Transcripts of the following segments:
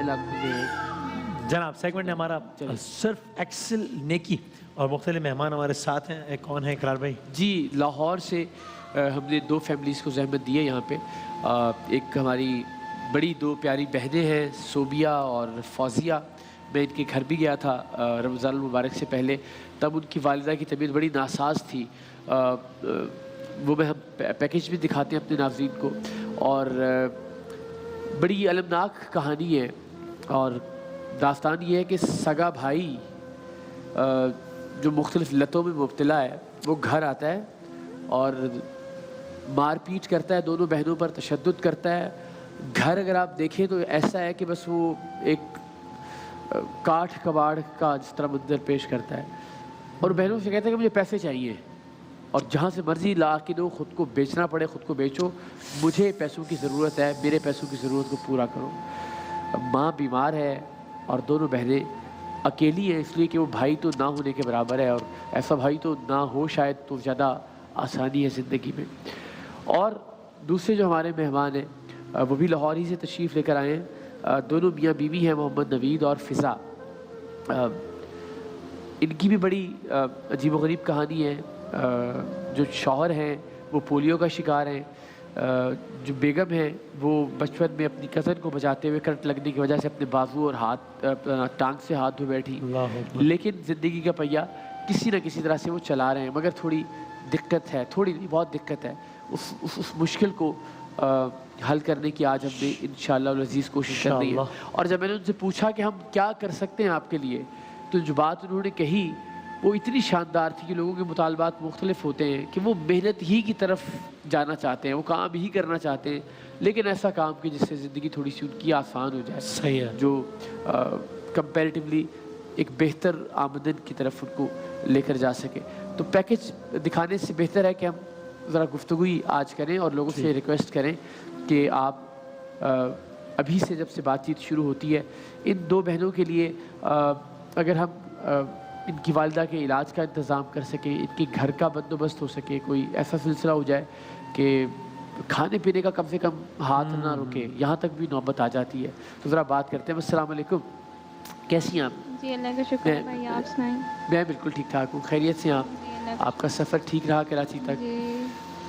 لاکھ روپے ہیں۔ جناب سیگمنٹ ہے ہمارا صرف ایکسل نیکی اور مختلف مہمان ہمارے ساتھ ہیں. ایک کون ہے اقرار بھائی؟ جی لاہور سے ہم نے 2 فیملیز کو زحمت دی ہے یہاں پہ. ایک ہماری بڑی 2 پیاری بہنیں ہیں صوبیہ اور فوزیہ. میں ان کے گھر بھی گیا تھا رمضان المبارک سے پہلے. تب ان کی والدہ کی طبیعت بڑی ناساز تھی. وہ میں ہم پیکیج بھی دکھاتے ہیں اپنے ناظرین کو. اور بڑی المناک کہانی ہے اور داستان یہ ہے کہ سگا بھائی جو مختلف لتوں میں مبتلا ہے وہ گھر آتا ہے اور مار پیٹ کرتا ہے دونوں بہنوں پر, تشدد کرتا ہے. گھر اگر آپ دیکھیں تو ایسا ہے کہ بس وہ ایک کاٹھ کباڑ کا جس طرح منظر پیش کرتا ہے. اور بہنوں سے کہتا ہے کہ مجھے پیسے چاہیے اور جہاں سے مرضی لا کے دو, خود کو بیچنا پڑے خود کو بیچو, مجھے پیسوں کی ضرورت ہے, میرے پیسوں کی ضرورت کو پورا کرو. ماں بیمار ہے اور دونوں بہنیں اکیلی ہیں اس لیے کہ وہ بھائی تو نہ ہونے کے برابر ہے, اور ایسا بھائی تو نہ ہو شاید تو زیادہ آسانی ہے زندگی میں. اور دوسرے جو ہمارے مہمان ہیں وہ بھی لاہور ہی سے تشریف لے کر آئے ہیں. دونوں میاں بیوی ہیں محمد نوید اور فضا. ان کی بھی بڑی عجیب و غریب کہانی ہے. جو شوہر ہیں وہ پولیو کا شکار ہیں. جو بیگم ہیں وہ بچپن میں اپنی کزن کو بچاتے ہوئے کرنٹ لگنے کی وجہ سے اپنے بازو اور ہاتھ ٹانگ سے ہاتھ دھو بیٹھی. لیکن زندگی کا پہیہ کسی نہ کسی طرح سے وہ چلا رہے ہیں, مگر تھوڑی دقت ہے, تھوڑی نہیں بہت دقت ہے. اس مشکل کو حل کرنے کی آج ہم نے انشاءاللہ العزیز کوشش کرنی ہے. اور جب میں نے ان سے پوچھا کہ ہم کیا کر سکتے ہیں آپ کے لیے, تو جو بات انہوں نے کہی وہ اتنی شاندار تھی کہ لوگوں کے مطالبات مختلف ہوتے ہیں کہ وہ محنت ہی کی طرف جانا چاہتے ہیں, وہ کام ہی کرنا چاہتے ہیں, لیکن ایسا کام کہ جس سے زندگی تھوڑی سی ان کی آسان ہو جائے. صحیح ہے. جو کمپیریٹیولی ایک بہتر آمدن کی طرف ان کو لے کر جا سکے. تو پیکیج دکھانے سے بہتر ہے کہ ہم ذرا گفتگو ہی آج کریں اور لوگوں سے ریکویسٹ کریں کہ آپ ابھی سے جب سے بات چیت شروع ہوتی ہے ان 2 بہنوں کے لیے اگر ہم ان کی والدہ کے علاج کا انتظام کر سکیں, ان کے گھر کا بندوبست ہو سکے, کوئی ایسا سلسلہ ہو جائے کہ کھانے پینے کا کم سے کم ہاتھ نہ رکے, یہاں تک بھی نوبت آ جاتی ہے. تو ذرا بات کرتے ہیں. السلام علیکم, کیسی ہیں آپ؟ جی اللہ کا شکر ہے بھائی, آپ سنائیں؟ میں بالکل ٹھیک ٹھاک ہوں. خیریت سے آپ؟ آپ کا سفر ٹھیک رہا کراچی تک؟ جی.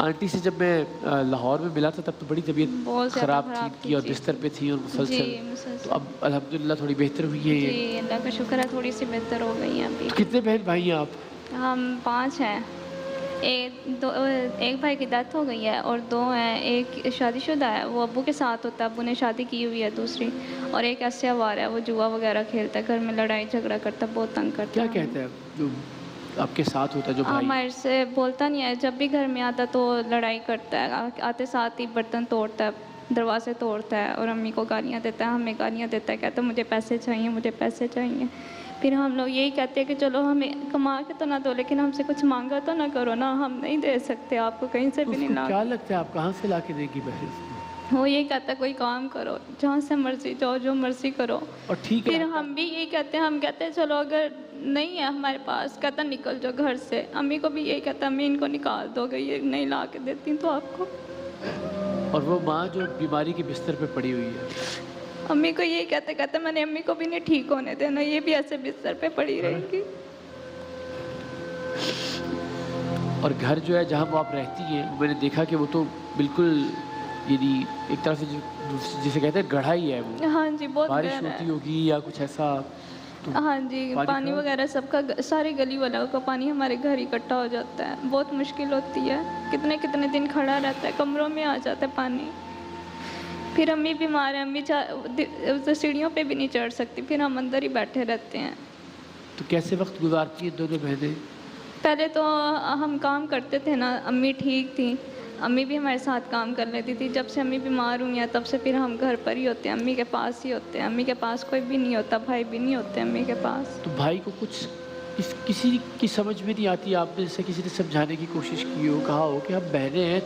آنٹی سے جب میں لاہور میں ملا تھا تب تو بڑی طبیعت خراب تھی اور بستر پہ تھی اور مسلسل, تو اب الحمدللہ تھوڑی بہتر ہوئی ہے. جی اللہ کا شکر ہے, تھوڑی سی بہتر ہو گئی ہیں ابھی. کتنے بہن بھائی ہیں آپ؟ ہم 5 ہیں. ایک بھائی کی ڈیتھ ہو گئی ہے اور 2 ہیں. ایک شادی شدہ ہے, وہ ابو کے ساتھ ہوتا ہے, ابو نے شادی کی ہوئی ہے دوسری. اور ایک ایسے آوارہ ہے, وہ جوا وغیرہ کھیلتا ہے, گھر میں لڑائی جھگڑا کرتا ہے, بہت تنگ کرتا ہے. کیا کہتا ہے جو آپ کے ساتھ ہوتا ہے جو بھائی؟ ہمارے سے بولتا نہیں ہے, جب بھی گھر میں آتا تو لڑائی کرتا ہے, آتے ساتھ ہی برتن توڑتا ہے, دروازے توڑتا ہے اور امی کو گالیاں دیتا ہے, ہمیں گالیاں دیتا ہے, کہتا ہے مجھے پیسے چاہیے, مجھے پیسے چاہیے. پھر ہم لوگ یہی کہتے ہیں کہ چلو ہمیں کما کے تو نہ دو, لیکن ہم سے کچھ مانگا تو نہ کرو نا, ہم نہیں دے سکتے آپ کو کہیں سے بھی نہیں لا. کیا لگتا ہے آپ کہاں سے لا کے دے گی بہن؟ وہ یہی کہتا ہے کوئی کام کرو, جہاں سے مرضی جاؤ, جو مرضی کرو. اور ٹھیک ہے, پھر ہم بھی یہی کہتے ہیں, ہم کہتے ہیں چلو اگر نہیں ہے ہمارے پاس, کہتا نکل جاؤ گھر سے. امی کو بھی یہی کہتا ہے, امی ان کو نکال دو گے, یہ نہیں لا کے دیتی تو آپ کو. اور وہ ماں جو بیماری کے بستر پہ پڑی ہوئی ہے, امی کو یہی کہتے میں نے امی کو بھی نہیں ٹھیک ہونے دینا, یہ بھی ایسے بستر پہ پڑی رہیں گی. اور گھر جو ہے جہاں وہ آپ رہتی ہیں, میں نے دیکھا کہ وہ تو بالکل یعنی ایک طرح سے جسے کہتے ہیں گڑھا ہی ہے وہ. ہاں جی, بہت بارش ہوتی ہوگی یا کچھ ایسا؟ ہاں جی, پانی وغیرہ سب کا, ساری گلی والوں کا پانی ہمارے گھر اکٹھا ہو جاتا ہے. بہت مشکل ہوتی ہے, کتنے کتنے دن کھڑا رہتا ہے, کمروں میں آ جاتا ہے پانی. پھر امی بیمار ہیں, امی سیڑھیوں پہ بھی نہیں چڑھ سکتی, پھر ہم اندر ہی بیٹھے رہتے ہیں. تو کیسے وقت گزارتی ہیں دونوں بہنیں؟ پہلے تو ہم کام کرتے تھے نا, امی ٹھیک تھی, امی بھی ہمارے ساتھ کام کر لیتی تھی. جب سے امی بیمار ہوئی ہیں تب سے پھر ہم گھر پر ہی ہوتے ہیں, امی کے پاس ہی ہوتے ہیں. امی کے پاس کوئی بھی نہیں ہوتا, بھائی بھی نہیں ہوتے امی کے پاس. تو بھائی کو کچھ کسی کی سمجھ میں نہیں آتی, آپ نے جیسے کسی نے سمجھانے کی کوشش کی ہو, کہا ہو کہ ہم بہنیں ہیں,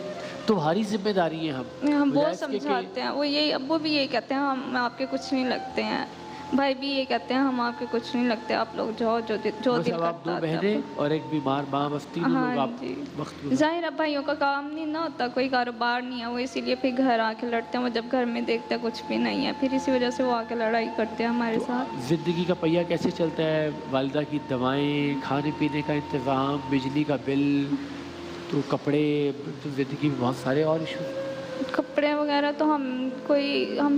تمہاری ذمہ داری ہے, ہم بہت سمجھاتے ہیں. وہ یہی ابو بھی یہی کہتے ہیں, ہم آپ کے کچھ نہیں لگتے ہیں, भाई भी ये कहते हैं हम आपके कुछ नहीं लगते, आप लोग जाओ जो जो बस दिल अब आप करता दो है बहनें और एक बीमार माँ, बस तीनों लोग हाँ आप जी। वक्त गुजार- जाहिर है भाइयों का काम नहीं ना होता, कोई कारोबार नहीं है, वो इसीलिए फिर घर आके लड़ते हैं। वो जब घर में देखते हैं कुछ भी नहीं है, फिर इसी वजह से वो आके लड़ाई करते हैं हमारे साथ। ज़िंदगी का पहिया कैसे चलता है? वालिदा की दवाएं, खाने पीने का इंतज़ाम, बिजली का बिल, तो कपड़े, तो ज़िंदगी में बहुत सारे और इशू। कपड़े वगैरह तो हम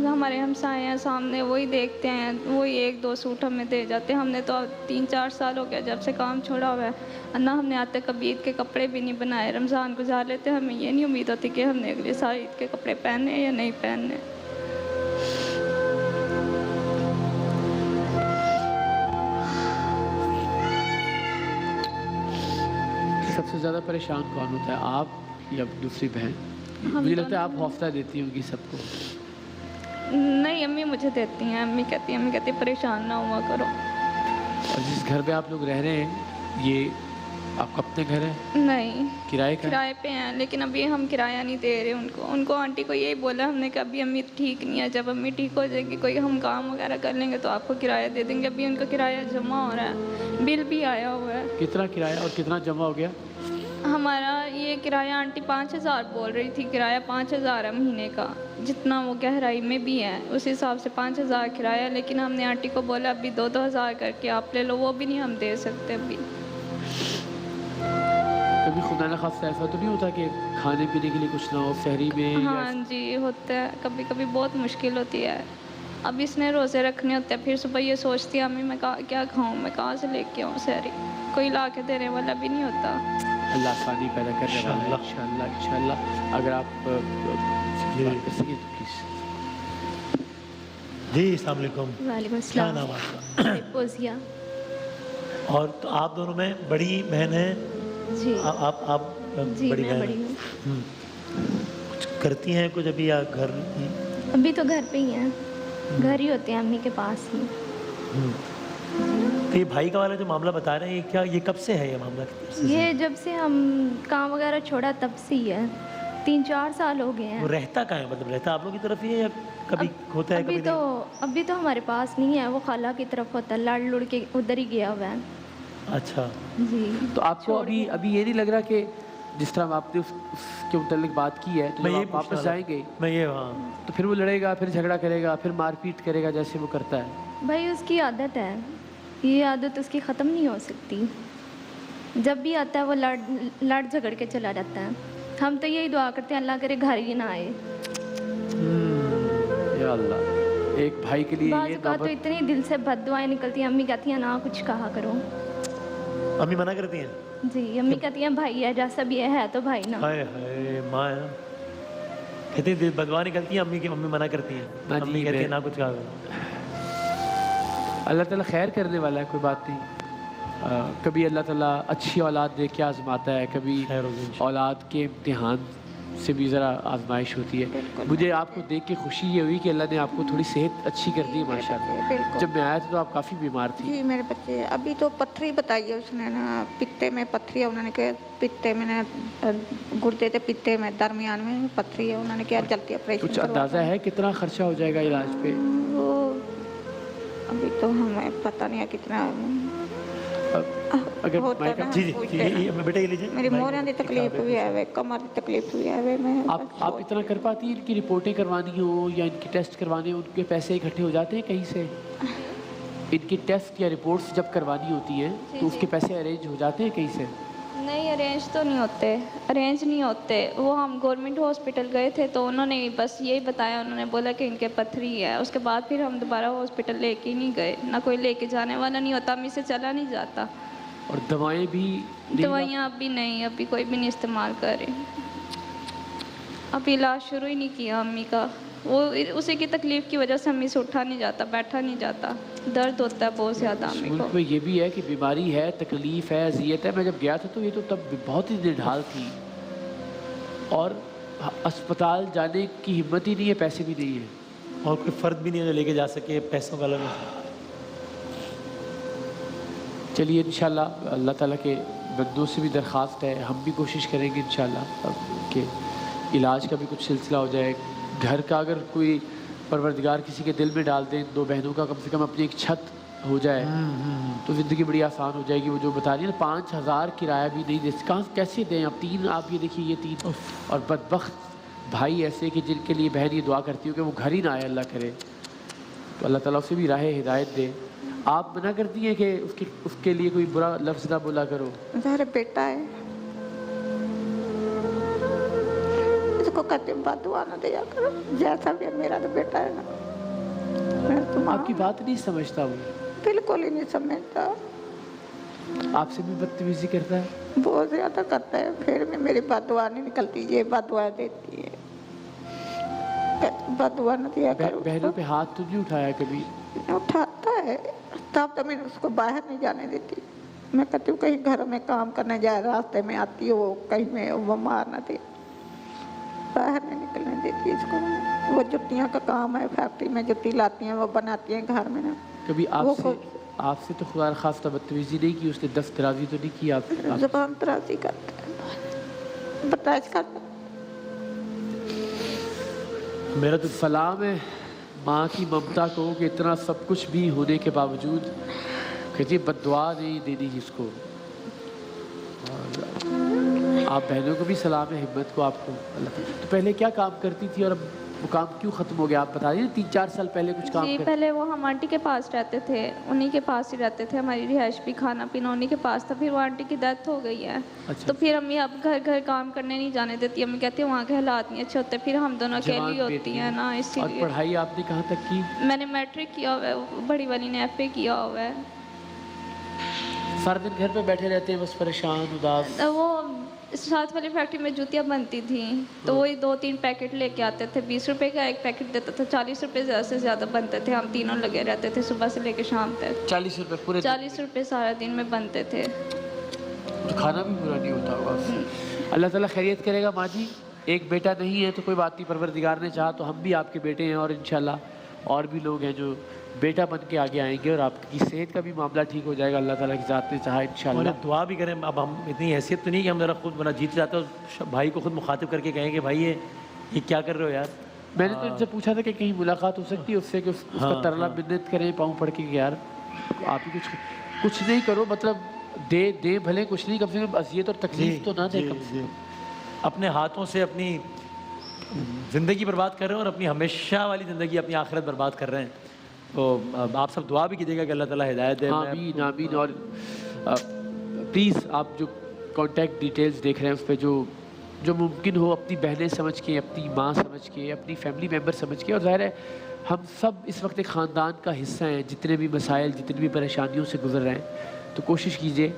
हमारे हमसाए हैं सामने, वही देखते हैं, वही एक दो सूट हमें दे जाते हैं। हमने तो अब 3-4 साल हो गया जब से काम छोड़ा हुआ है, ना हमने आते कभी ईद के कपड़े भी नहीं बनाए। रमज़ान गुजार लेते, हमें ये नहीं उम्मीद होती कि हमने अगले साल ईद के कपड़े पहने या नहीं पहने। सबसे ज़्यादा परेशान कौन होता है, आप या दूसरी बहन? हम मुझे लगता है दोनों। आप हौसला देती होंगी सबको। नहीं, अम्मी मुझे देती हैं, अम्मी कहती हैं परेशान ना हुआ करो। और जिस घर पे आप लोग रह रहे हैं, ये आपका अपने घर है, नहीं, किराए का है? किराए पे हैं, लेकिन अभी हम किराया नहीं दे रहे उनको आंटी को यही बोला हमने कि अभी अम्मी ठीक नहीं है, जब अम्मी ठीक हो जाएगी, कोई हम काम वगैरह कर लेंगे तो आपको किराया दे देंगे। अभी उनका किराया जमा हो रहा है, बिल भी आया हुआ है। कितना किराया और कितना जमा हो गया? हमारा ये किराया आंटी 5,000 बोल रही थी, किराया 5,000 है महीने का, जितना वो गहराई में भी है उस हिसाब से 5,000 किराया। लेकिन हमने आंटी को बोला अभी 2-2 हज़ार करके आप ले लो, वो भी नहीं हम दे सकते अभी। कभी खुदा न खास्ता ऐसा तो नहीं होता कि खाने पीने के लिए कुछ ना हो सहरी में? हाँ जी, होता है, कभी कभी बहुत मुश्किल होती है। अब इसने रोज़े रखने होते हैं, फिर सुबह ये सोचती है अम्मी मैं क्या खाऊं, मैं कहाँ से लेके आऊँ सहरी, कोई ला के देने वाला भी नहीं होता। अल्लाह आसानी पैदा करने वाला है, इंशाल्लाह इंशाल्लाह। अगर आप जी। बात कर सकें तो प्लीज़। जी अस्सलाम वालेकुम, वालेकुम क्या अस्सलाम। नाम आपका? पोजिया और तो आप दोनों में बड़ी बहन है? जी। आप जी बड़ी मैं बहन बड़ी हैं? हूँ। कुछ करती हैं कुछ अभी या घर ही? अभी तो घर पे ही हैं, घर ही होते हैं अम्मी के पास ही। हम्म। तो ये भाई का वाला जो मामला बता रहे हैं, ये क्या, ये कब से है ये मामला? ये जब से हम काम वगैरह छोड़ा तब से ही है, 3-4 साल हो गए वो हैं। रहता कहाँ है, मतलब रहता आप लोग की तरफ ही है या कभी होता है कभी अभी तो हमारे पास नहीं है, वो खाला की तरफ होता है, लड़ लुड़ के उधर ही गया हुआ है। नहीं? अच्छा। जी। तो आपको अभी अभी ये नहीं लग रहा कि जिस तरह आपने उसके मुतालिक बात की है, तो मैं जब ये आप वापस जाएंगे मैं ये हाँ तो फिर वो लड़ेगा, फिर झगड़ा करेगा, फिर मारपीट करेगा जैसे वो करता है। भाई उसकी आदत है, ये आदत उसकी ख़त्म नहीं हो सकती। जब भी आता है वो लड़ झगड़ के चला जाता है। हम तो यही दुआ करते हैं अल्लाह करे घर ही ना आए। या अल्लाह, एक भाई के लिए बाज़ ये औक़ात तो नौबत। इतनी दिल से बद्दुआएं निकलती हैं, अम्मी कहती हैं ना कुछ कहा करो। अम्मी मना करती हैं? जी, अम्मी कहती हैं भाई है, जैसा भी है तो भाई ना। हाय हाय माँ है। कहती है बदवा निकलती है अम्मी की, मम्मी मना करती हैं, ना जी, अम्मी कहती है मैं- ना कुछ कहा करो। अल्लाह ताला खैर करने वाला है, कोई बात नहीं। कभी अल्लाह ताला अच्छी औलाद दे के आजमाता है, कभी खैर होगी इंशाल्लाह। औलाद के इम्तिहान से भी ज़रा आजमाइश होती है। मुझे आपको देख के खुशी ये हुई कि अल्लाह ने आपको थोड़ी सेहत अच्छी कर दी माशाल्लाह। बिल्कुल। जब मैं आया था तो आप काफ़ी बीमार थी। जी मेरे बच्चे अभी तो पत्थरी बताई है उसने ना, पित्ते में पत्थरी है, उन्होंने कहा पित्ते में ना गुर्दे के पित्ते में दरमियान में पत्थरी है, उन्होंने क्या जल्दी ऑपरेशन कुछ अंदाज़ा है कितना खर्चा हो जाएगा इलाज पे? वो अभी तो हमें पता नहीं है कितना अगर होता माइक ना। जी जी पूछते ये बेटा ये लीजिए। मेरी मोरियां की तकलीफ भी है वे, कमर की तकलीफ भी है वे। मैं आप इतना कर पाती हैं? इनकी रिपोर्टें करवानी हो या इनके टेस्ट करवाने हो, उनके पैसे इकट्ठे हो जाते हैं कहीं से? इनकी टेस्ट या रिपोर्ट्स जब करवानी होती हैं तो उसके पैसे अरेंज हो जाते हैं कहीं से? नहीं, अरेंज तो नहीं होते, अरेंज नहीं होते। वो हम गवर्नमेंट हॉस्पिटल गए थे तो उन्होंने बस यही बताया, उन्होंने बोला कि इनके पथरी है। उसके बाद फिर हम दोबारा हॉस्पिटल लेके ही नहीं गए, ना कोई लेके जाने वाला नहीं होता, अम्मी से चला नहीं जाता। और दवाएं भी नहीं दवाइयाँ अभी नहीं, अभी कोई भी नहीं इस्तेमाल कर रहे। अभी इलाज शुरू ही नहीं किया अम्मी का, वो उसी की तकलीफ़ की वजह से अम्मी से उठा नहीं जाता, बैठा नहीं जाता, दर्द होता है बहुत ज़्यादा अम्मी मुल्क को। में ये भी है कि बीमारी है, तकलीफ़ है, अजियत है। मैं जब गया था तो ये तो तब बहुत ही निढाल थी और अस्पताल जाने की हिम्मत ही नहीं है, पैसे भी नहीं है। और कोई फ़र्द भी नहीं है जो लेके जा सके, पैसों का अलग। चलिए इंशाल्लाह अल्लाह ताला के बंदों से भी दरख्वास्त है, हम भी कोशिश करेंगे इंशाल्लाह कि इलाज का भी कुछ सिलसिला हो जाए। घर का अगर कोई परवरदिगार किसी के दिल में डाल दें दो बहनों का कम से कम अपनी एक छत हो जाए तो ज़िंदगी बड़ी आसान हो जाएगी। वो जो बता रही है ना 5,000 किराया भी नहीं दे, कहाँ कैसे दें अब 3, आप ये देखिए ये 3 और बदबख्त भाई ऐसे कि जिनके लिए बहन ये दुआ करती हो कि वो घर ही ना आए, अल्लाह करे। तो अल्लाह ताला उसे भी राह हिदायत दे। आप मना करती हैं कि उसके लिए कोई बुरा लफ्ज़ ना बोला करो? मेरा बेटा है, इसको कहते बदुआ ना दिया करो, जैसा भी है मेरा तो बेटा है ना। मैं तो आपकी बात नहीं समझता वो, बिल्कुल ही नहीं समझता, आपसे भी बदतमीजी करता है? बहुत ज़्यादा करता है, फिर भी मेरी बदुआ नहीं निकलती, ये बदुआ देती है, बदुआ ना दिया करो। बहनों पे हाथ तो नहीं उठाया कभी? उठाता है तब तो मैं उसको बाहर नहीं जाने देती। मैं कहती हूँ कहीं घर में काम करने जाए, रास्ते में आती है वो कहीं में वो मार ना दे, बाहर नहीं निकलने देती इसको। वो जुतियाँ का काम है, फैक्ट्री में जुती लाती हैं वो बनाती हैं घर में ना। कभी आपसे तो खुदा खास्ता बदतमीजी नहीं की उसने? दस्त दराजी तो नहीं की आपसे? जुबान दराजी करता है, बर्दाश्त करता है। मेरा तो सलाम है माँ की ममता को कि इतना सब कुछ भी होने के बावजूद कहती है बद्दुआ नहीं देनी इसको। आप बहनों को भी सलाम है, हिम्मत को आपको अल्लाह। तो पहले क्या काम करती थी और अब वो काम क्यों ख़त्म हो गया? आप बता दीजिए 3-4 साल पहले कुछ काम जी पहले वो हम आंटी के पास रहते थे, उन्हीं के पास ही रहते थे, हमारी रिहाइश भी खाना पीना उन्हीं के पास था। फिर वो आंटी की डेथ हो गई है। अच्छा। तो फिर अम्मी अब घर घर काम करने नहीं जाने देती, अम्मी कहती है वहाँ के हालात नहीं अच्छे होते, फिर हम दोनों अकेली होती हैं ना, और इसीलिए। पढ़ाई आपने कहाँ तक की? मैंने मैट्रिक किया हुआ है, बड़ी वाली ने FA किया हुआ है। सारा दिन घर पे बैठे रहते हैं बस परेशान उदास? वो साथ वाली फैक्ट्री में जूतियाँ बनती थी तो वही 2-3 पैकेट लेके आते थे, 20 रुपए का एक पैकेट देता था, 40 रुपए ज़्यादा से ज़्यादा बनते थे। हम तीनों लगे रहते थे सुबह से लेके शाम तक। 40 रुपए पूरे? 40 रुपए सारा दिन में बनते थे। तो खाना भी पूरा नहीं होता होगा उससे। अल्लाह ताला खैरियत करेगा माँ जी। एक बेटा नहीं है तो कोई बात नहीं, परवरदिगार ने चाहा तो हम भी आपके बेटे हैं और इंशाल्लाह और भी लोग हैं जो बेटा बन के आगे आएंगे और आपकी सेहत का भी मामला ठीक हो जाएगा, अल्लाह ताला की ज़ात ने चाहा इंशाल्लाह। दुआ भी करें। अब हम इतनी हैसियत तो नहीं कि हम ज़रा खुद बना जीत जाते और भाई को खुद मुखातिब करके कहें कि भाई ये क्या कर रहे हो यार। मैंने तो इनसे पूछा था कि कहीं मुलाकात हो सकती है उससे कि उसका तरला मिन्नत करें पाँव पड़ के कि यार आप ही कुछ नहीं करो, मतलब दे भले कुछ नहीं, कम से कम अजियत और तकलीफ तो ना दे। कम से कम अपने हाथों से अपनी ज़िंदगी बर्बाद कर रहे हैं और अपनी हमेशा वाली ज़िंदगी, अपनी आखिरत बर्बाद कर रहे हैं। तो आप सब दुआ भी कीजिएगा कि अल्लाह ताला हिदायत दे। आमीन आमीन। और प्लीज़ आप जो कॉन्टैक्ट डिटेल्स देख रहे हैं उस पर जो मुमकिन हो अपनी बहनें समझ के, अपनी माँ समझ के, अपनी फैमिली मेम्बर समझ के, और ज़ाहिर है हम सब इस वक्त एक ख़ानदान का हिस्सा हैं, जितने भी मसाइल जितनी भी परेशानियों से गुजर रहे हैं, तो कोशिश कीजिए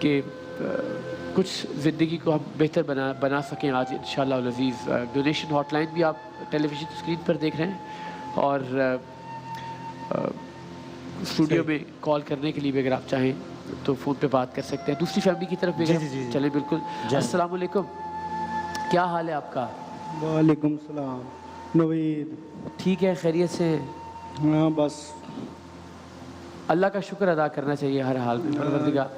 कि कुछ ज़िंदगी को हम बेहतर बना सकें आज इंशाअल्लाह अज़ीज़। डोनेशन हॉटलाइन भी आप टेलीविज़न स्क्रीन पर देख रहे हैं और स्टूडियो में कॉल करने के लिए भी अगर आप चाहें तो फ़ोन पे बात कर सकते हैं। दूसरी फैमिली की तरफ भी चले बिल्कुल। अस्सलाम वालेकुम, क्या हाल है आपका? वालेकुम सलाम। नवीद ठीक है, खैरियत से हैं? हाँ बस अल्लाह का शुक्र अदा करना चाहिए हर हाल में, परवरदिगार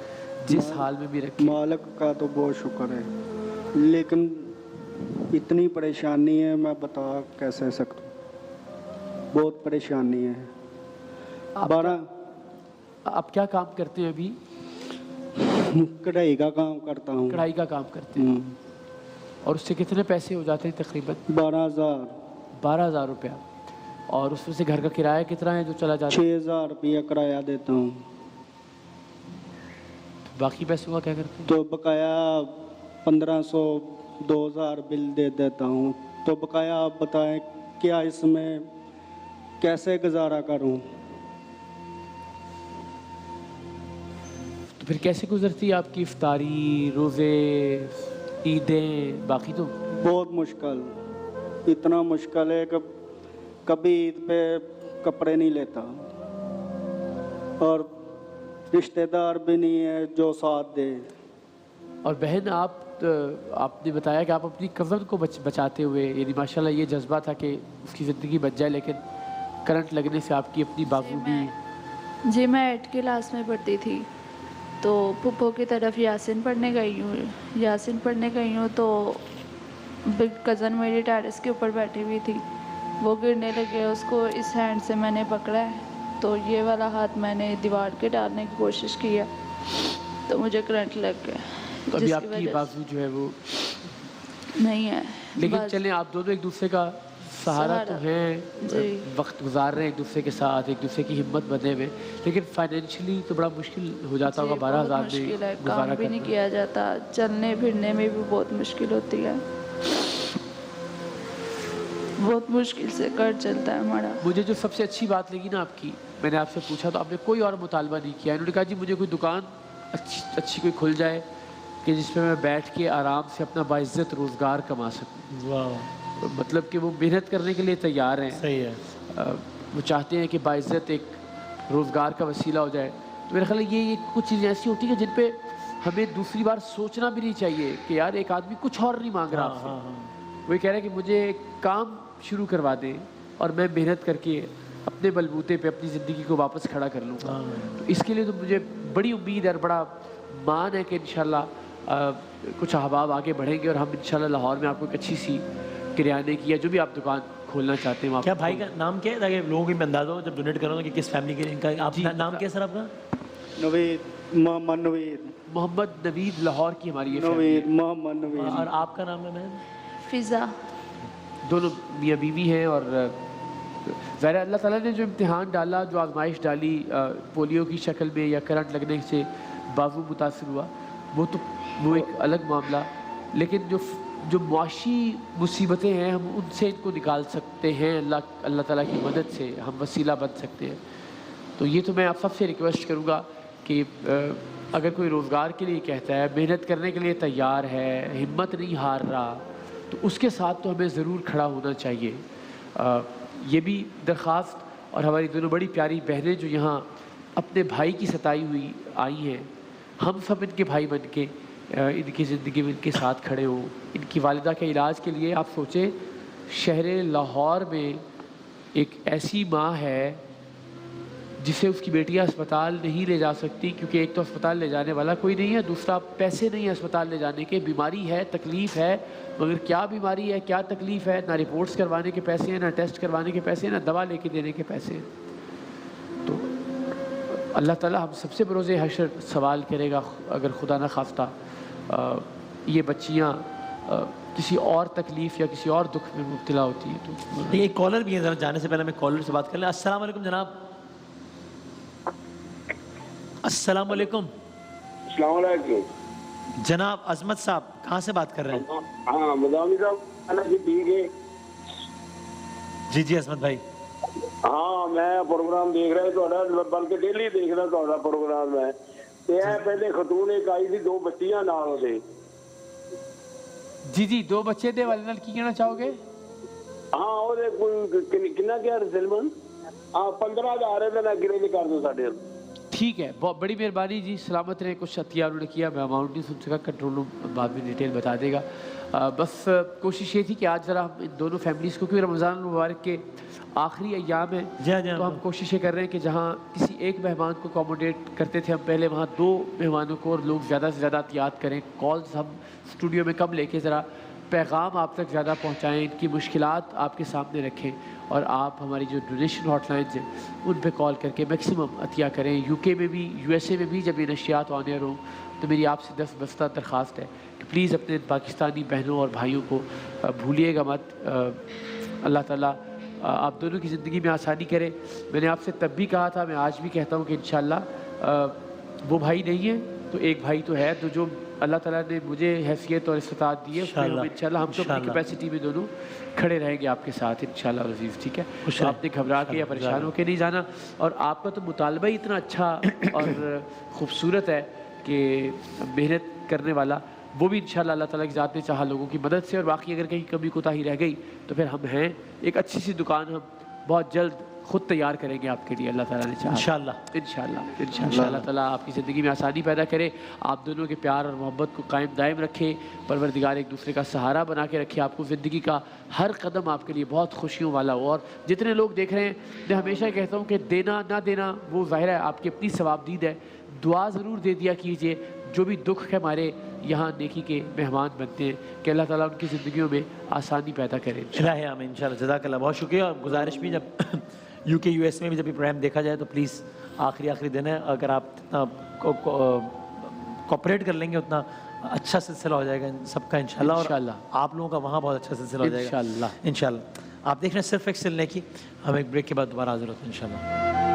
जिस हाल में भी रखे। मालिक का तो बहुत शुक्र है, लेकिन इतनी परेशानी है मैं बता कैसे सकता हूँ, बहुत परेशानी है। आप क्या काम करते हैं अभी? कढ़ाई का काम करता हूँ। कढ़ाई का काम करते हैं और उससे कितने पैसे हो जाते हैं? तकरीबन 12,000 रुपया। और उसमें से घर का किराया कितना है जो चला जाता है? 6,000 रुपया किराया देता हूँ। तो बाकी पैसों का क्या करते हैं? तो बकाया 1,500 2,000 बिल दे देता हूँ। तो बकाया आप बताएं क्या इसमें कैसे गुजारा करूँ? तो फिर कैसे गुजरती है आपकी इफ्तारी, रोज़े, ईदें, बाकी तो? बहुत मुश्किल, इतना मुश्किल है कि कभी ईद पे कपड़े नहीं लेता और रिश्तेदार भी नहीं है जो साथ दे। और बहन आपने बताया कि आप अपनी कज़न को बचाते हुए, यानी माशाल्लाह ये जज्बा था कि उसकी ज़िंदगी बच जाए, लेकिन करंट लगने से आपकी अपनी बाबू भी। जी मैं 8th क्लास में पढ़ती थी तो पुप्पो की तरफ यासिन पढ़ने गई हूँ तो बिग कज़न मेरी टेरेस के ऊपर बैठी हुई थी वो गिरने लगे, उसको इस हैंड से मैंने पकड़ा है, तो ये वाला हाथ मैंने दीवार के डालने की कोशिश किया तो मुझे करंट लग गया, तो अभी जिसकी आपकी वजह बाजू जो है वो से नहीं है। लेकिन बस चलें आप दोनों एक दूसरे का सहारा तो सहारा। हैं, जी। वक्त गुजार रहे हैं एक दूसरे के साथ, एक दूसरे की हिम्मत बने हुए, लेकिन फाइनेंशियली तो बड़ा मुश्किल हो जाता होगा। जी, 12,000 बहुत मुश्किल है, में गुजारा काम भी नहीं करना। किया जाता, चलने फिरने में भी बहुत मुश्किल होती है, बहुत मुश्किल से घर चलता है हमारा। मुझे जो सबसे अच्छी बात लगी ना आपकी, मैंने आपसे पूछा तो आपने कोई और मुतालबा नहीं किया। इन्होंने कहा जी मुझे कोई दुकान अच्छी कोई खुल जाए कि जिसमें मैं बैठ के आराम से अपना बाइज्जत रोज़गार कमा सकूँ। वाह, मतलब कि वो मेहनत करने के लिए तैयार हैं। सही है। वो चाहते हैं कि बाइज्जत एक रोज़गार का वसीला हो जाए। तो मेरा ख्याल है ये कुछ चीज़ें ऐसी होती हैं जिन पे हमें दूसरी बार सोचना भी नहीं चाहिए कि यार एक आदमी कुछ और नहीं मांग रहा हाँ, आपसे। हाँ, हाँ। वो ये कह रहा है कि मुझे एक काम शुरू करवा दें और मैं मेहनत करके अपने बलबूते पे अपनी ज़िंदगी को वापस खड़ा कर लूँगा। हाँ। तो इसके लिए तो मुझे बड़ी उम्मीद है और बड़ा मान है कि इंशाल्लाह कुछ अहबाब आगे बढ़ेंगे और हम इंशाल्लाह लाहौर में आपको एक अच्छी सी किराने की या जो भी आप दुकान खोलना चाहते हैं वहाँ क्या भाई का नाम क्या है, ताकि लोगों को भी अंदाजा हो जब डोनेट करो कि किस फैमिली के इनका आप जी, नाम क्या है सर आपका? नवीद मोहम्मद नवीद मोहम्मद नवीद लाहौर की हमारी ये फैमिली नवीद मोहम्मद नवीद। और आपका नाम है मैम? फिज़ा। है। दोनों मियाँ बीवी हैं और ज़ाहिर है अल्लाह ताला ने जो इम्तिहान डाला, जो आजमाइश डाली पोलियो की शक्ल में या करंट लगने से बाजू मुतासर हुआ, वो एक अलग मामला। लेकिन जो मुआशी मुसीबतें हैं हम उनसे इनको निकाल सकते हैं अल्लाह ताला की मदद से, हम वसीला बन सकते हैं। तो ये तो मैं आप सबसे रिक्वेस्ट करूँगा कि अगर कोई रोज़गार के लिए कहता है, मेहनत करने के लिए तैयार है, हिम्मत नहीं हार रहा, तो उसके साथ तो हमें ज़रूर खड़ा होना चाहिए। ये भी दरख्वास्त। और हमारी दोनों बड़ी प्यारी बहनें जो यहाँ अपने भाई की सताई हुई आई हैं, हम सब इनके भाई बन के इनकी ज़िंदगी में इनके साथ खड़े हों। इनकी वालिदा के इलाज के लिए आप सोचें, शहर लाहौर में एक ऐसी माँ है जिसे उसकी बेटियां अस्पताल नहीं ले जा सकती, क्योंकि एक तो अस्पताल ले जाने वाला कोई नहीं है, दूसरा पैसे नहीं है अस्पताल ले जाने के। बीमारी है, तकलीफ़ है, मगर क्या बीमारी है, क्या तकलीफ़ है, ना रिपोर्ट्स करवाने के पैसे हैं, ना टेस्ट करवाने के पैसे हैं, ना दवा लेके देने के पैसे हैं। तो अल्लाह ताला हम सबसे बरोज़े हशर सवाल करेगा अगर खुदा न खास्ता ये बच्चियाँ किसी और तकलीफ़ या किसी और दुख में मुब्तला होती हैं। तो एक कॉलर भी है, ज़रा जाने से पहले मैं कॉलर से बात कर लें। अस्सलाम वालेकुम जनाब। अस्सलाम वालेकुम अस्सलाम वालेकुम जनाब अजमत साहब, कहाँ से बात कर रहे हैं? हाँ मदामी साहब खाना जी ठीक है। जी जी अजमत भाई। हाँ मैं प्रोग्राम देख रहा ਤੁਹਾਡਾ, ਬਲਕਿ ਡੇਲੀ ਦੇਖਦਾ ਤੁਹਾਡਾ ਪ੍ਰੋਗਰਾਮ ਮੈਂ। ਤੇ ਇਹ ਪਹਿਲੇ ਖਤੂਨ ਇੱਕ ਆਈ ਸੀ, 2 ਬੱਚੀਆਂ ਨਾਲ ਉਹਦੇ। जी जी, 2 बच्चे थे वाले नाल की कहना चाहोगे? ਹਾਂ ਉਹਦੇ ਕੋਈ ਕਿੰਨਾ ਕਿਹਾ सलमान? हाँ 15,000 ਇਹਦੇ ਨਾਲ ਗਿਰੇ ਕਰ ਦਿਓ ਸਾਡੇ। ठीक है, बहुत बड़ी मेहरबानी जी, सलामत रहे। कुछ अतिया उन्होंने किया, मैं अमाउंट नहीं सुन सका, कंट्रोल रूम बाद में डिटेल बता देगा। बस कोशिश ये थी कि आज ज़रा हम इन दोनों फैमिलीज़ को, क्योंकि रमज़ान मुबारक के आखिरी अय्याम है, तो हम कोशिशें कर रहे हैं कि जहाँ किसी एक मेहमान को अकोमोडेट करते थे हम पहले, वहाँ 2 मेहमानों को, और लोग ज़्यादा से ज़्यादा एहतियात करें, कॉल्स हम स्टूडियो में कम लेके ज़रा पैगाम आप तक ज़्यादा पहुँचाएँ, इनकी मुश्किलात आपके सामने रखें, और आप हमारी जो डोनेशन हॉटलाइंस हैं उन पे कॉल करके मैक्सिमम अतिया करें। यूके में भी, यूएसए में भी जब ये नशियात ऑन एयर हों, तो मेरी आपसे 10 बस्ता दरख्वास्त है कि प्लीज़ अपने पाकिस्तानी बहनों और भाइयों को भूलिएगा मत। अल्लाह ताला आप दोनों की ज़िंदगी में आसानी करे। मैंने आपसे तब भी कहा था, मैं आज भी कहता हूँ कि इंशाअल्लाह वो भाई नहीं है तो एक भाई तो है, तो जो अल्लाह ताला ने मुझे हैसियत और इस्तात दी है उसमें हम इंशाअल्लाह हम तो अपनी कैपेसिटी में दोनों खड़े रहेंगे आपके साथ इंशाअल्लाह अज़ीज़। ठीक है, तो आपने घबरा के या परेशान होकर नहीं जाना। और आपका तो मुतालबा ही इतना अच्छा और ख़ूबसूरत है कि मेहनत करने वाला, वो भी इंशाअल्लाह अल्लाह ताला की ज़ात ने चाहा लोगों की मदद से। और बाकी अगर कहीं कमी कोताही रह गई तो फिर हम हैं, एक अच्छी सी दुकान हम बहुत जल्द खुद तैयार करेंगे आपके लिए, अल्लाह ताला ने चाहा। इंशाअल्लाह अल्लाह ताला आपकी ज़िंदगी में आसानी पैदा करे, आप दोनों के प्यार और मोहब्बत को कायम दायम रखे, परवरदिगार एक दूसरे का सहारा बना के रखे, आपको ज़िंदगी का हर कदम आपके लिए बहुत खुशियों वाला हो। और जितने लोग देख रहे हैं, मैं हमेशा कहता हूँ कि देना ना देना वो ज़ाहिर है आपकी अपनी सवाबदीद है, दुआ ज़रूर दे दिया कीजिए, جو بھی دکھ ہے ہمارے یہاں نیکی کے مہمان بنتے ہیں کہ اللہ تعالیٰ ان کی زندگیوں میں آسانی پیدا کرے. الہی آمین انشاءاللہ. جزاک اللہ, بہت شکریہ. اور گزارش بھی جب یو کے یو ایس میں بھی جب یہ پروگرام دیکھا جائے تو پلیز آخری دن ہے, اگر آپ کوپریٹ کر لیں گے اتنا اچھا سلسلہ ہو جائے گا سب کا انشاءاللہ. اور آپ لوگوں کا وہاں بہت اچھا سلسلہ ہو جائے گا انشاءاللہ. آپ دیکھ رہے ہیں صرف ایک سلنے کی. ہم ایک بریک کے بعد دوبارہ حاضر ہوتے ہیں انشاءاللہ.